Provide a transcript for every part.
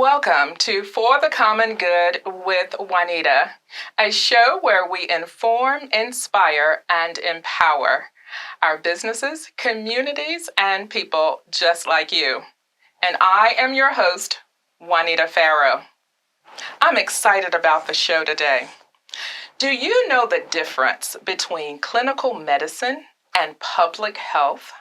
Welcome to For the Common Good with Juanita, a show where we inform, inspire, and empower our businesses, communities, and people just like you. And I am your host, Juanita Farrow. I'm excited about the show today. Do you know the difference between clinical medicine and public health?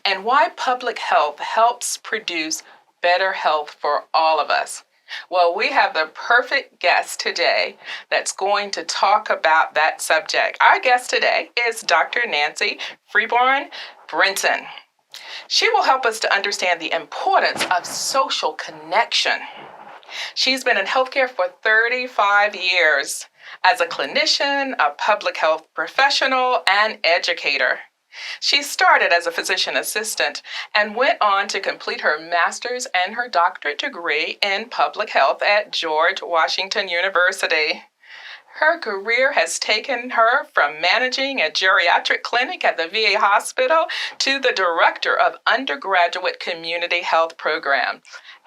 And why public health helps produce better health for all of us? Well, we have the perfect guest today that's going to talk about that subject. Our guest today is Dr. Nancy Freeborn Brenton. She will help us to understand the importance of social connection. She's been in healthcare for 35 years as a clinician, a public health professional, and educator. She started as a physician assistant and went on to complete her master's and her doctorate degree in public health at George Washington University. Her career has taken her from managing a geriatric clinic at the VA hospital to the director of undergraduate community health program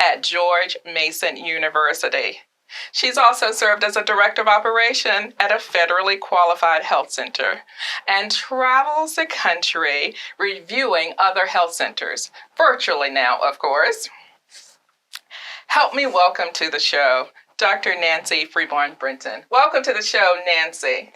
at George Mason University. She's also served as a director of operation at a federally qualified health center and travels the country reviewing other health centers, virtually now, of course. Help me welcome to the show Dr. Nancy Freeborn Brenton. Welcome to the show, Nancy.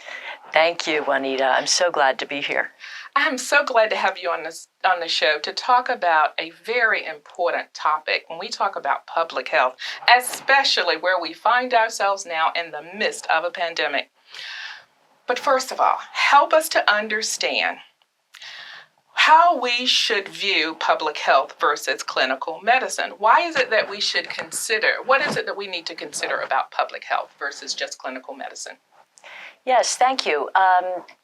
Thank you, Juanita. I'm so glad to be here. I'm so glad to have you on the show to talk about a very important topic when we talk about public health, especially where we find ourselves now in the midst of a pandemic. But first of all, help us to understand how we should view public health versus clinical medicine. Why is it that we should consider, what is it that we need to consider about public health versus just clinical medicine? Yes, thank you.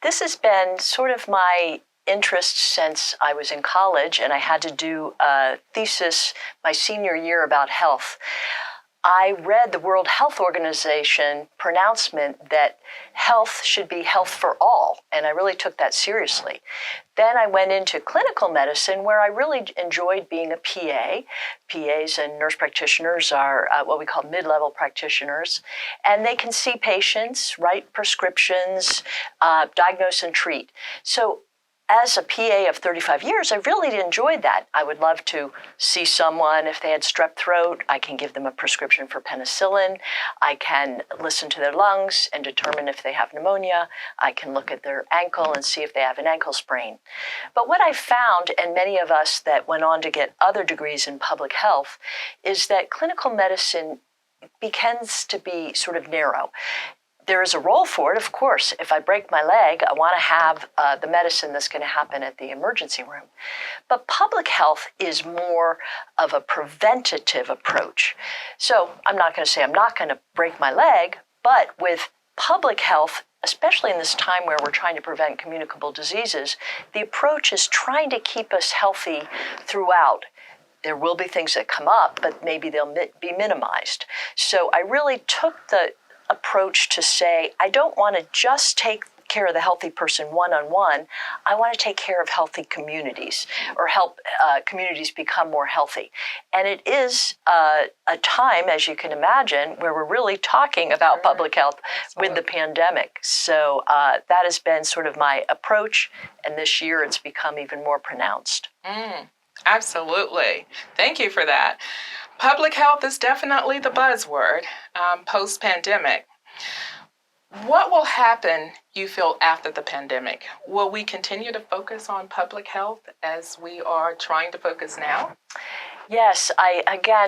This has been sort of my interest since I was in college, and I had to do a thesis my senior year about health. I read the World Health Organization pronouncement that health should be health for all, and I really took that seriously. Then I went into clinical medicine, where I really enjoyed being a PA. PAs and nurse practitioners are what we call mid-level practitioners, and they can see patients, write prescriptions, diagnose and treat. So as a PA of 35 years, I really enjoyed that. I would love to see someone if they had strep throat. I can give them a prescription for penicillin. I can listen to their lungs and determine if they have pneumonia. I can look at their ankle and see if they have an ankle sprain. But what I found, and many of us that went on to get other degrees in public health, is that clinical medicine begins to be sort of narrow. There is a role for it, of course. If I break my leg, I want to have the medicine that's going to happen at the emergency room. But public health is more of a preventative approach. So I'm not going to say I'm not going to break my leg, but with public health, especially in this time where we're trying to prevent communicable diseases, the approach is trying to keep us healthy throughout. There will be things that come up, but maybe they'll be minimized. So I really took the approach to say, I don't want to just take care of the healthy person one-on-one. I want to take care of healthy communities, or help communities become more healthy. And it is a time, as you can imagine, where we're really talking about public health with the pandemic. So that has been sort of my approach, and this year it's become even more pronounced. Absolutely. Thank you for that. Public health is definitely the buzzword post-pandemic. What will happen, you feel, after the pandemic? Will we continue to focus on public health as we are trying to focus now? Yes,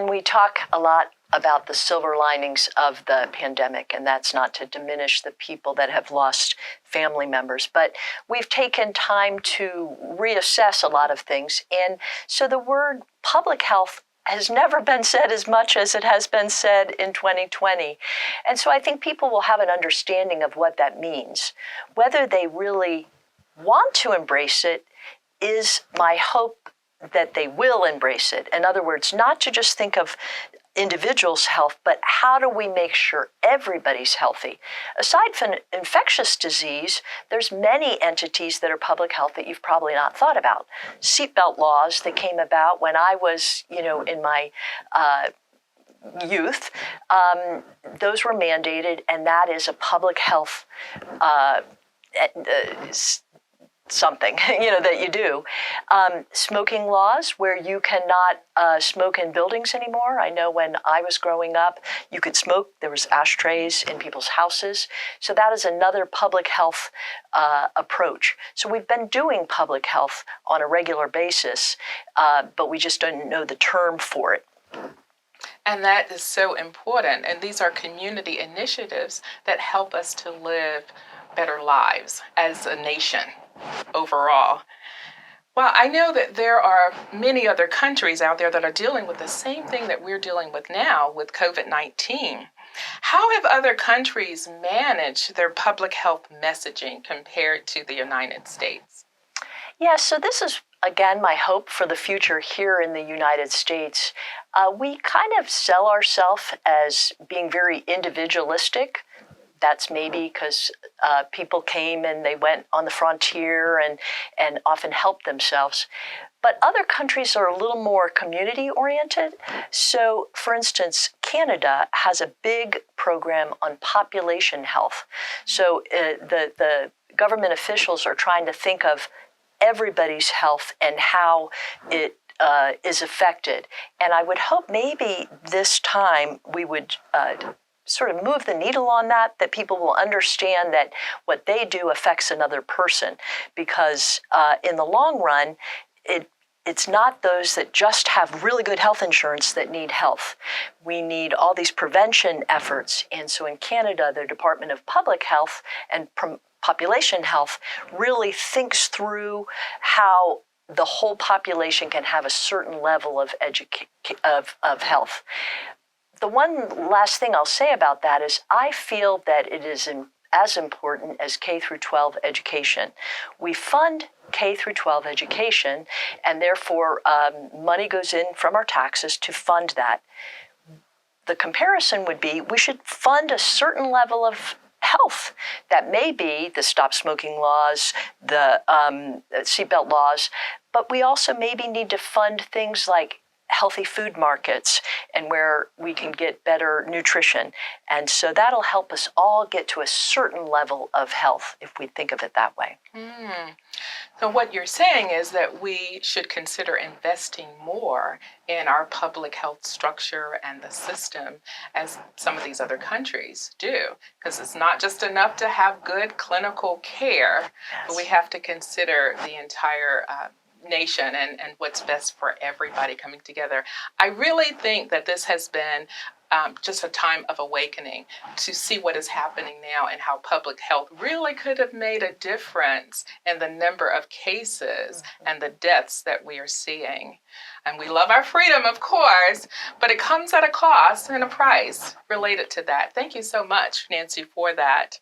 we talk a lot about the silver linings of the pandemic, and that's not to diminish the people that have lost family members, but we've taken time to reassess a lot of things. And so the word public health has never been said as much as it has been said in 2020. And so I think people will have an understanding of what that means. Whether they really want to embrace it is my hope that they will embrace it. In other words, not to just think of individuals' health, but how do we make sure everybody's healthy? Aside from infectious disease, there's many entities that are public health that you've probably not thought about. Seatbelt laws that came about when I was, in my youth, those were mandated, and that is a public health something that you do. Smoking laws where you cannot smoke in buildings anymore. I know when I was growing up, you could smoke. There was ashtrays in people's houses. So that is another public health approach. So we've been doing public health on a regular basis, but we just don't know the term for it. And that is so important. And these are community initiatives that help us to live better lives as a nation overall. Well, I know that there are many other countries out there that are dealing with the same thing that we're dealing with now with COVID-19. How have other countries managed their public health messaging compared to the United States? Yeah, so this is, again, my hope for the future here in the United States. We kind of sell ourselves as being very individualistic. That's maybe because people came and they went on the frontier and often helped themselves. But other countries are a little more community-oriented. So, for instance, Canada has a big program on population health. So the government officials are trying to think of everybody's health and how it is affected. And I would hope maybe this time we would sort of move the needle on that people will understand that what they do affects another person. Because in the long run, it's not those that just have really good health insurance that need health. We need all these prevention efforts. And so in Canada, the Department of Public Health and Population Health really thinks through how the whole population can have a certain level of health. The one last thing I'll say about that is I feel that it is as important as K through 12 education. We fund K through 12 education, and therefore money goes in from our taxes to fund that. The comparison would be we should fund a certain level of health. That may be the stop smoking laws, the seatbelt laws, but we also maybe need to fund things like healthy food markets and where we can get better nutrition. And so that'll help us all get to a certain level of health if we think of it that way. So what you're saying is that we should consider investing more in our public health structure and the system as some of these other countries do, because it's not just enough to have good clinical care, Yes. but we have to consider the entire nation and what's best for everybody coming together. I really think that this has been just a time of awakening to see what is happening now and how public health really could have made a difference in the number of cases and the deaths that we are seeing. And we love our freedom, of course, but it comes at a cost and a price related to that. Thank you so much, Nancy, for that.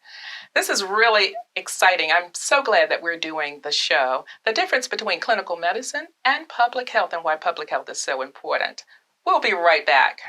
This is really exciting. I'm so glad that we're doing the show, the difference between clinical medicine and public health and why public health is so important. We'll be right back.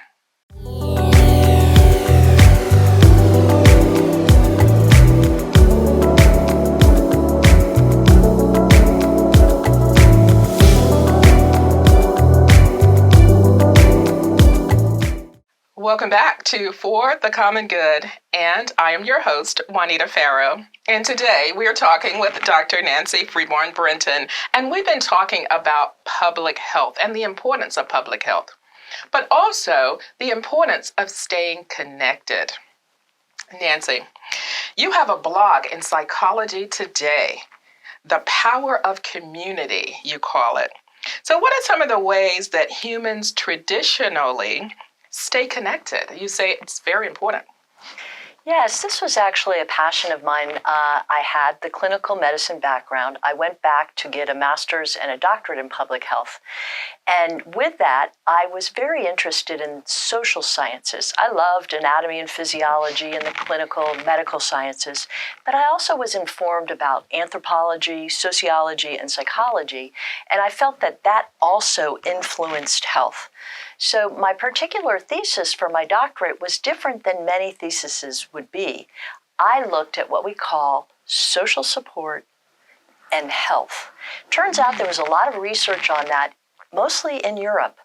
Welcome back to For the Common Good, and I am your host, Juanita Farrow. And today we are talking with Dr. Nancy Freeborn Brenton, and we've been talking about public health and the importance of public health, but also the importance of staying connected. Nancy, you have a blog in Psychology Today, The Power of Community, you call it. So what are some of the ways that humans traditionally stay connected? You say it's very important. Yes, this was actually a passion of mine. I had the clinical medicine background. I went back to get a master's and a doctorate in public health. And with that, I was very interested in social sciences. I loved anatomy and physiology and the clinical medical sciences, but I also was informed about anthropology, sociology, and psychology, and I felt that that also influenced health. So my particular thesis for my doctorate was different than many theses would be. I looked at what we call social support and health. Turns out there was a lot of research on that mostly in Europe.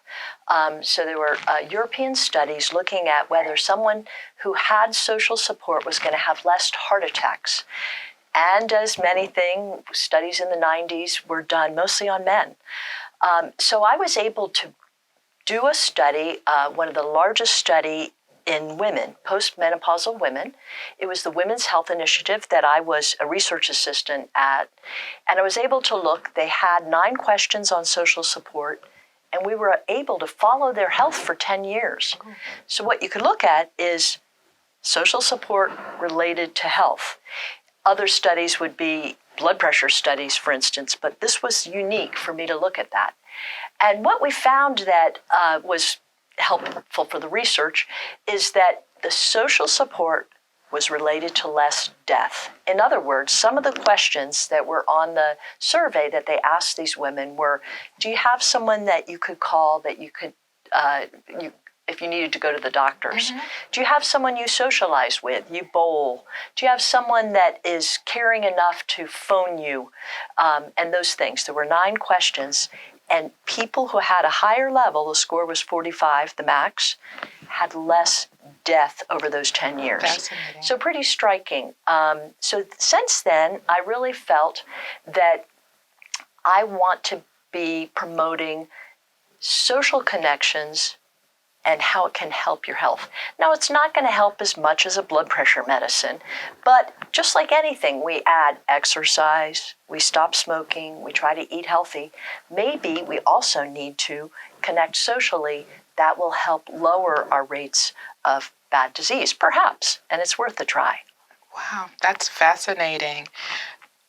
So there were European studies looking at whether someone who had social support was going to have less heart attacks. And as many things, studies in the 90s were done mostly on men. So I was able to do a study, one of the largest study in women, postmenopausal women. It was the Women's Health Initiative that I was a research assistant at. And I was able to look, they had 9 questions on social support, and we were able to follow their health for 10 years. So what you could look at is social support related to health. Other studies would be blood pressure studies, for instance, but this was unique for me to look at that. And what we found that was helpful for the research is that the social support was related to less death. In other words, some of the questions that were on the survey that they asked these women were, do you have someone that you could call that you could, if you needed to go to the doctors? Mm-hmm. Do you have someone you socialize with, you bowl? Do you have someone that is caring enough to phone you? And those things. There were 9 questions. And people who had a higher level, the score was 45, the max, had less death over those 10 years. Fascinating. So pretty striking. So since then, I really felt that I want to be promoting social connections and how it can help your health. Now, it's not going to help as much as a blood pressure medicine, but just like anything, we add exercise, we stop smoking, we try to eat healthy. Maybe we also need to connect socially. That will help lower our rates of bad disease, perhaps, and it's worth a try. Wow, that's fascinating.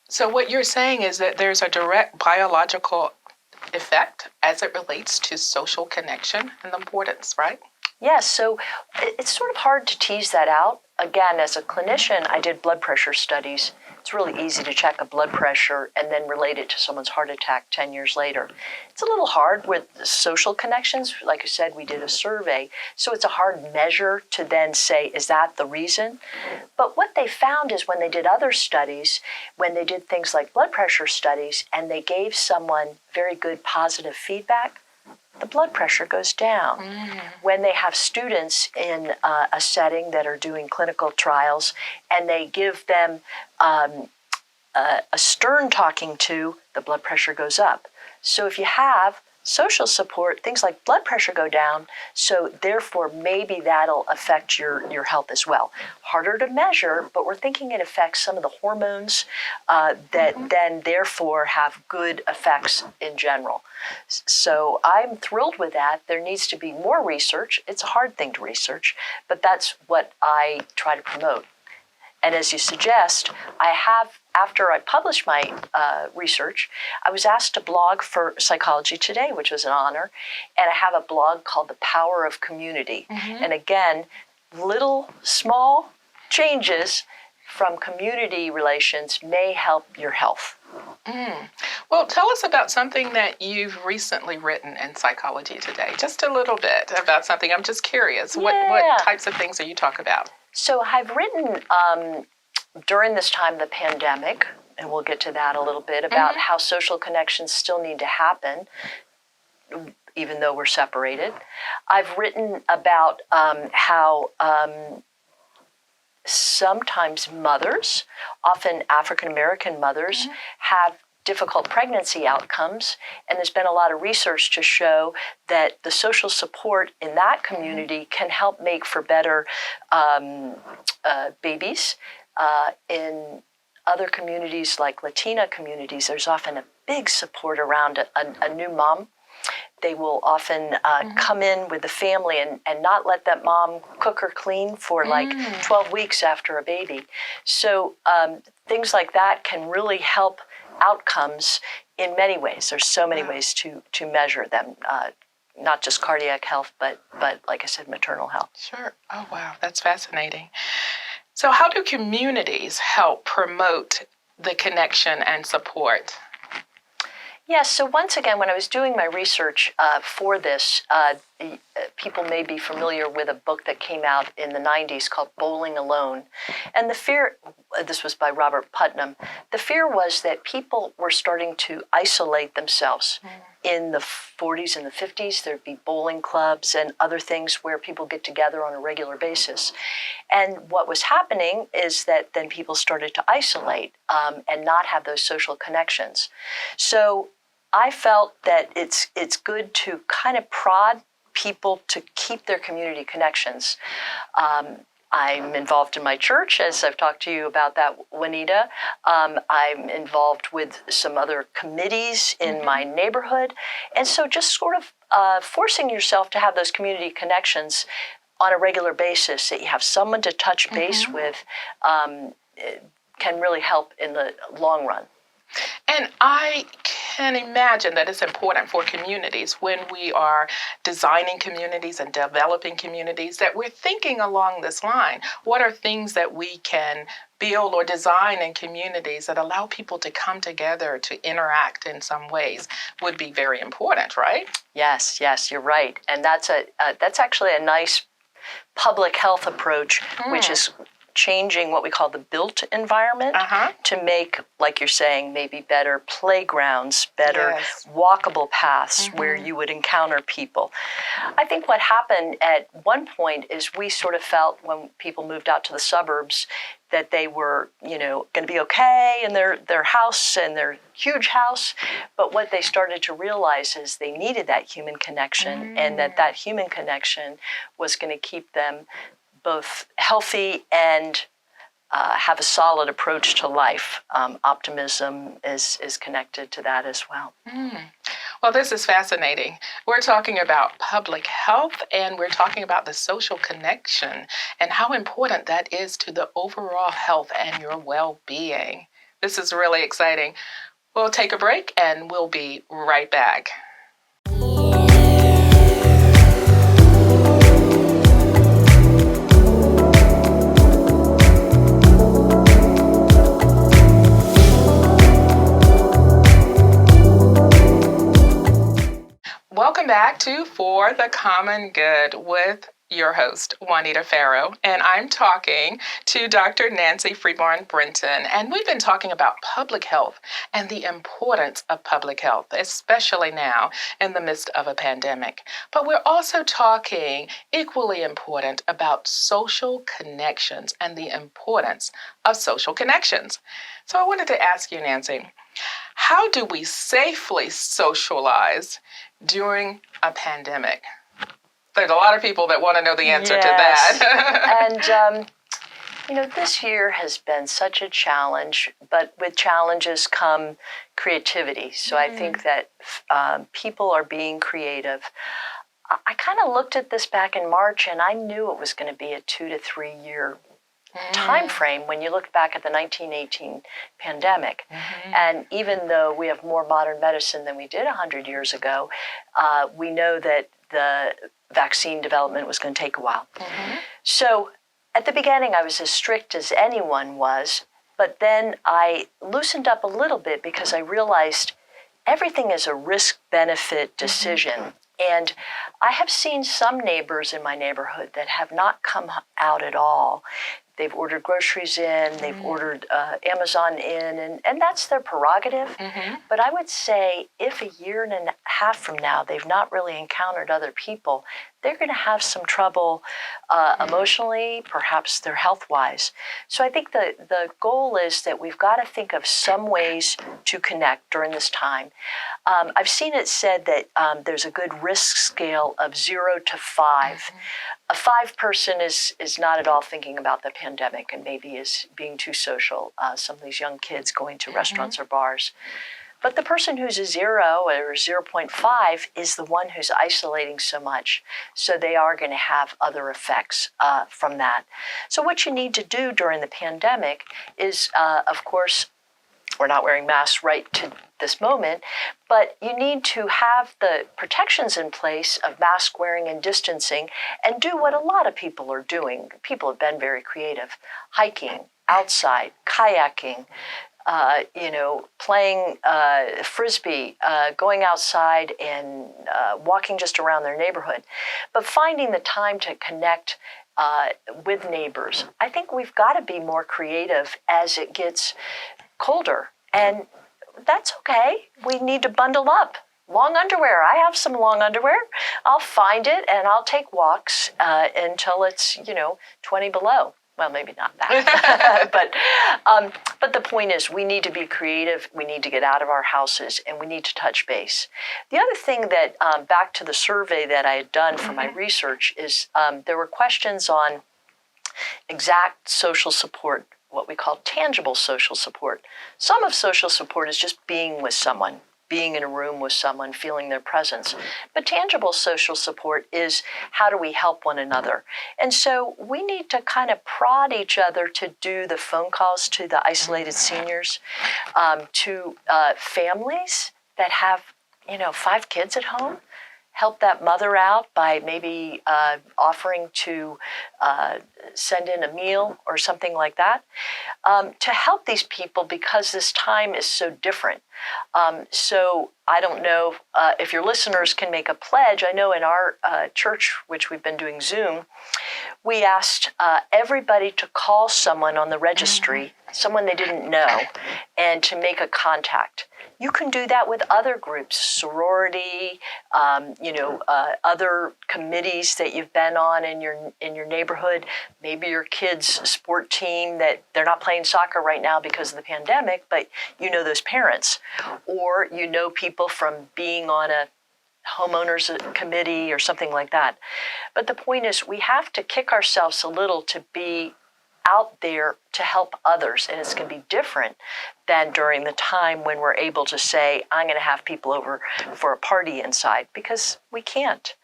So what you're saying is that there's a direct biological effect as it relates to social connection and the importance, right? Yes, so it's sort of hard to tease that out. Again, as a clinician, I did blood pressure studies. It's really easy to check a blood pressure and then relate it to someone's heart attack 10 years later. It's a little hard with social connections. Like I said, we did a survey, so it's a hard measure to then say, is that the reason? But what they found is when they did other studies, when they did things like blood pressure studies, and they gave someone very good positive feedback, the blood pressure goes down. When they have students in a setting that are doing clinical trials and they give them a stern talking to, the blood pressure goes up. So if you have social support, things like blood pressure go down, so therefore maybe that'll affect your health as well. Harder to measure, but we're thinking it affects some of the hormones that then therefore have good effects in general. So I'm thrilled with that. There needs to be more research. It's a hard thing to research, but that's what I try to promote. And as you suggest, I have, after I published my research, I was asked to blog for Psychology Today, which was an honor. And I have a blog called The Power of Community. And again, little, small changes from community relations may help your health. Well, tell us about something that you've recently written in Psychology Today. Just a little bit about something. I'm just curious. Yeah. What types of things are you talking about? So I've written during this time of the pandemic, and we'll get to that a little bit, about how social connections still need to happen, even though we're separated. I've written about how sometimes mothers, often African-American mothers, have difficult pregnancy outcomes, and there's been a lot of research to show that the social support in that community can help make for better babies. In other communities like Latina communities, there's often a big support around a new mom. They will often come in with the family and not let that mom cook or clean for like 12 weeks after a baby. So things like that can really help outcomes in many ways. There's so many ways to measure them, not just cardiac health, but like I said, maternal health. Sure. Oh, wow. That's fascinating. So how do communities help promote the connection and support? Yes, so once again, when I was doing my research for this, people may be familiar with a book that came out in the 90s called Bowling Alone. And the fear, this was by Robert Putnam, the fear was that people were starting to isolate themselves. in the 40s and the 50s, there'd be bowling clubs and other things where people get together on a regular basis. And what was happening is that then people started to isolate and not have those social connections. So I felt that it's good to kind of prod people to keep their community connections. I'm involved in my church, as I've talked to you about that, Juanita. I'm involved with some other committees in my neighborhood. And so just sort of forcing yourself to have those community connections on a regular basis, that you have someone to touch base with, can really help in the long run. And I can imagine that it's important for communities when we are designing communities and developing communities that we're thinking along this line. What are things that we can build or design in communities that allow people to come together to interact in some ways would be very important, right? Yes, you're right. And that's actually a nice public health approach, which is changing what we call the built environment to make, like you're saying, maybe better playgrounds, better walkable paths where you would encounter people. I think what happened at one point is we sort of felt when people moved out to the suburbs that they were, going to be okay in their house and their huge house. But what they started to realize is they needed that human connection, and that human connection was going to keep them both healthy and have a solid approach to life. Optimism is connected to that as well. Well, this is fascinating. We're talking about public health, and we're talking about the social connection and how important that is to the overall health and your well-being. This is really exciting. We'll take a break, and we'll be right back. Welcome back to For the Common Good with your host, Juanita Farrow, and I'm talking to Dr. Nancy Freeborn Brenton, and we've been talking about public health and the importance of public health, especially now in the midst of a pandemic. But we're also talking equally important about social connections and the importance of social connections. So I wanted to ask you, Nancy, how do we safely socialize during a pandemic? There's a lot of people that want to know the answer to that. And, this year has been such a challenge, but with challenges come creativity. So I think that people are being creative. I kind of looked at this back in March, and I knew it was going to be a 2 to 3 year time frame when you look back at the 1918 pandemic. And even though we have more modern medicine than we did 100 years ago, we know that the vaccine development was going to take a while. So at the beginning, I was as strict as anyone was, but then I loosened up a little bit because I realized everything is a risk-benefit decision. And I have seen some neighbors in my neighborhood that have not come out at all. They've ordered groceries in, they've ordered Amazon in, and that's their prerogative. But I would say if a year and a half from now they've not really encountered other people, they're going to have some trouble emotionally, perhaps their health-wise. So I think the goal is that we've got to think of some ways to connect during this time. I've seen it said that there's a good risk scale of 0 to 5. A 5 person is not at all thinking about the pandemic and maybe is being too social. Some of these young kids going to restaurants or bars. But the person who's a 0 or 0.5 is the one who's isolating so much. So they are going to have other effects from that. So what you need to do during the pandemic is, of course, we're not wearing masks right to this moment, but you need to have the protections in place of mask wearing and distancing and do what a lot of people are doing. People have been very creative. Hiking, outside, kayaking, playing frisbee, going outside and walking just around their neighborhood. But finding the time to connect with neighbors. I think we've got to be more creative as it gets colder. And that's okay. We need to bundle up. long underwear. I have some long underwear. I'll find it and I'll take walks until it's 20 below. Well, maybe not that, but the point is, we need to be creative. We need to get out of our houses, and we need to touch base. The other thing that, back to the survey that I had done for my research, is there were questions on exact social support, what we call tangible social support. Some of social support is just being with someone, being in a room with someone, feeling their presence. But tangible social support is, how do we help one another? And so we need to kind of prod each other to do the phone calls to the isolated seniors, to families that have 5 kids at home. Help that mother out by maybe offering to send in a meal or something like that, to help these people, because this time is so different. So I don't know if your listeners can make a pledge. I know in our church, which we've been doing Zoom, we asked everybody to call someone on the registry, someone they didn't know, and to make a contact. You can do that with other groups, sorority, other committees that you've been on in your neighborhood. Maybe your kids' sport team that they're not playing soccer right now because of the pandemic, but you know those parents, or people from being on a homeowners committee or something like that. But the point is, we have to kick ourselves a little to be out there to help others, and it's going to be different than during the time when we're able to say, I'm going to have people over for a party inside, because we can't.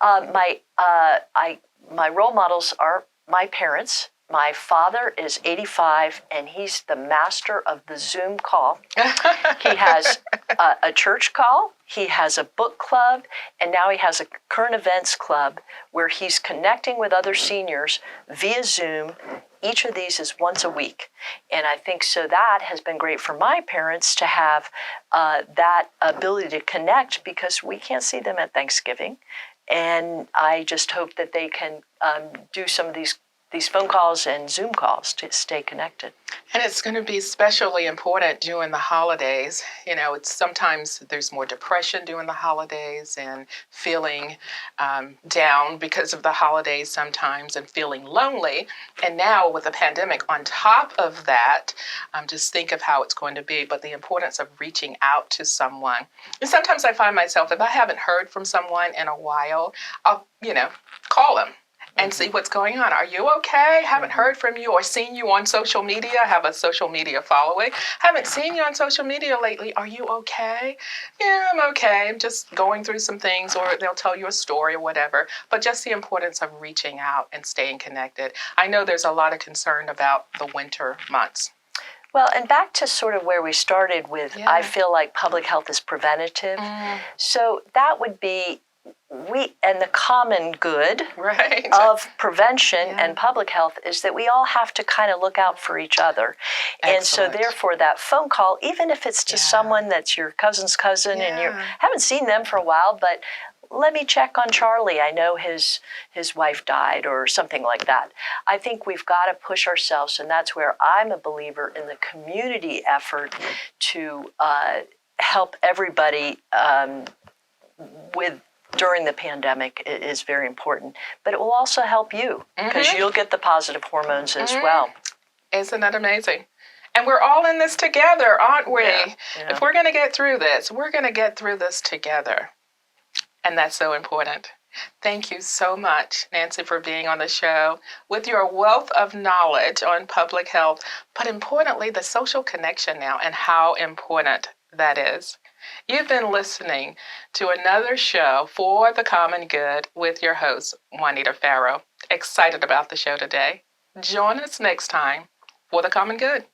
My role models are my parents. My father is 85, and he's the master of the Zoom call. He has a church call, he has a book club, and now he has a current events club where he's connecting with other seniors via Zoom. Each of these is once a week. And I think so that has been great for my parents to have that ability to connect, because we can't see them at Thanksgiving. And I just hope that they can do some of these phone calls and Zoom calls to stay connected. And it's going to be especially important during the holidays. It's sometimes there's more depression during the holidays, and feeling down because of the holidays sometimes, and feeling lonely. And now with the pandemic on top of that, just think of how it's going to be. But the importance of reaching out to someone. And sometimes I find myself, if I haven't heard from someone in a while, I'll, call them and see what's going on. Are you okay? Haven't heard from you or seen you on social media. I have a social media following. Haven't seen you on social media lately. Are you okay? Yeah, I'm okay. I'm just going through some things, or they'll tell you a story or whatever. But just the importance of reaching out and staying connected. I know there's a lot of concern about the winter months. Well, and back to sort of where we started with, I feel like public health is preventative. So that would be and the common good of prevention and public health is that we all have to kind of look out for each other. Excellent. And so therefore that phone call, even if it's to someone that's your cousin's cousin and you haven't seen them for a while, but let me check on Charlie. I know his wife died, or something like that. I think we've got to push ourselves, and that's where I'm a believer in the community effort to help everybody during the pandemic is very important. But it will also help you, because you'll get the positive hormones as well. Isn't that amazing? And we're all in this together, aren't we? Yeah. If we're going to get through this, we're going to get through this together. And that's so important. Thank you so much, Nancy, for being on the show with your wealth of knowledge on public health, but importantly, the social connection now and how important that is. You've been listening to another show for the common good with your host, Juanita Farrow. Excited about the show today. Join us next time for the common good.